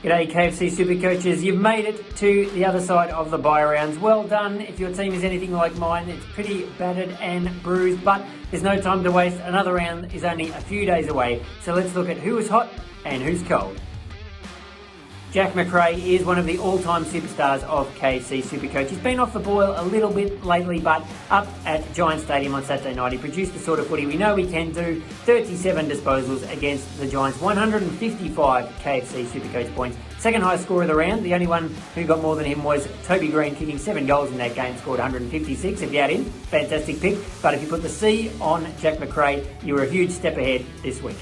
G'day KFC SuperCoaches, you've made it to the other side of the bye rounds. Well done. If your team is anything like mine, it's pretty battered and bruised, but there's no time to waste. Another round is only a few days away. So let's look at who is hot and who's cold. Jack Macrae is one of the all-time superstars of KFC SuperCoach. He's been off the boil a little bit lately, but up at Giant Stadium on Saturday night, he produced the sort of footy we know he can do. 37 disposals against the Giants, 155 KFC SuperCoach points. Second highest scorer of the round. The only one who got more than him was Toby Green, kicking 7 goals in that game, scored 156 if you add in. Fantastic pick. But if you put the C on Jack Macrae, you were a huge step ahead this week.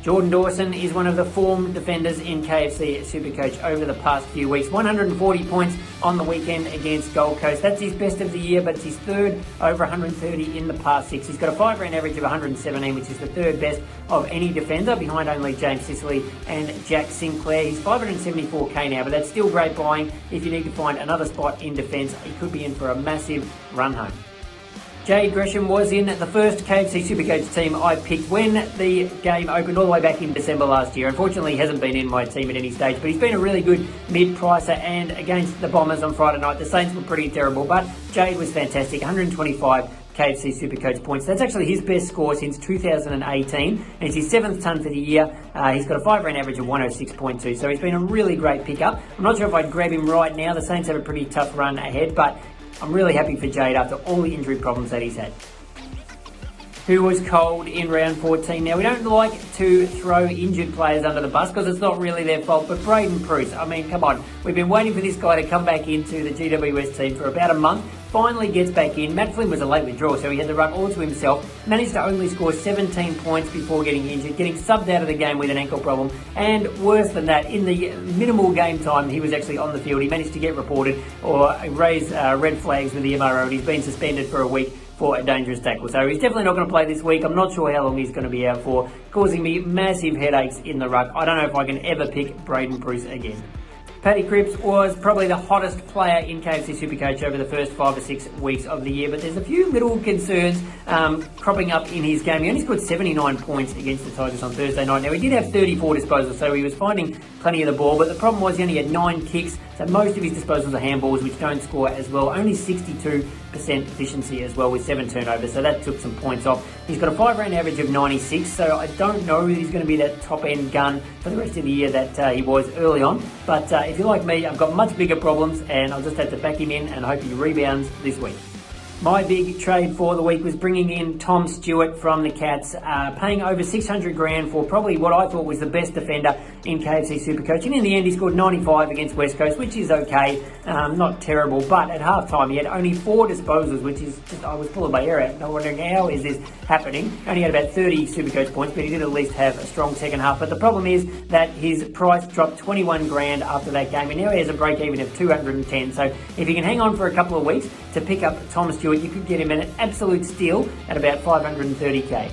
Jordan Dawson is one of the form defenders in KFC SuperCoach over the past few weeks. 140 points on the weekend against Gold Coast. That's his best of the year, but it's his third over 130 in the past 6. He's got a 5-round average of 117, which is the third best of any defender, behind only James Sicily and Jack Sinclair. He's 574k now, but that's still great buying. If you need to find another spot in defence, he could be in for a massive run home. Jade Gresham was in the first KFC SuperCoach team I picked when the game opened all the way back in December last year. Unfortunately, he hasn't been in my team at any stage, but he's been a really good mid-pricer, and against the Bombers on Friday night, the Saints were pretty terrible, but Jade was fantastic. 125 KFC SuperCoach points. That's actually his best score since 2018, and it's his 7th ton for the year. He's got a 5-round average of 106.2, so he's been a really great pickup. I'm not sure if I'd grab him right now. The Saints have a pretty tough run ahead, but I'm really happy for Jade after all the injury problems that he's had. Who was cold in round 14? Now, we don't like to throw injured players under the bus because it's not really their fault, but Brent Prismall, I mean, come on. We've been waiting for this guy to come back into the GWS team for about a month. Finally gets back in. Matt Flynn was a late withdrawal, so he had to run all to himself. Managed to only score 17 points before getting injured, getting subbed out of the game with an ankle problem. And worse than that, in the minimal game time he was actually on the field, he managed to get reported or raise red flags with the MRO, and he's been suspended for a week for a dangerous tackle. So he's definitely not going to play this week. I'm not sure how long he's going to be out for, causing me massive headaches in the ruck. I don't know if I can ever pick Brent Prismall again. Paddy Cripps was probably the hottest player in KFC SuperCoach over the first 5 or 6 weeks of the year, but there's a few little concerns cropping up in his game. He only scored 79 points against the Tigers on Thursday night. Now, he did have 34 disposals, so he was finding plenty of the ball, but the problem was he only had 9 kicks, so most of his disposals are handballs, which don't score as well. Only 62% efficiency as well, with 7 turnovers, so that took some points off. He's got a 5-round average of 96, so I don't know if he's going to be that top-end gun for the rest of the year that he was early on, but if you're like me, I've got much bigger problems, and I'll just have to back him in and hope he rebounds this week. My big trade for the week was bringing in Tom Stewart from the Cats, paying over 600 grand for probably what I thought was the best defender in KFC SuperCoach. And in the end, he scored 95 against West Coast, which is okay, not terrible. But at halftime, he had only 4 disposals, which is just, I was pulling my hair out. I'm wondering, how is this happening? Only had about 30 SuperCoach points, but he did at least have a strong second half. But the problem is that his price dropped 21 grand after that game, and now he has a break even of 210. So if you can hang on for a couple of weeks to pick up Tom Stewart, you could get him an absolute steal at about 530k.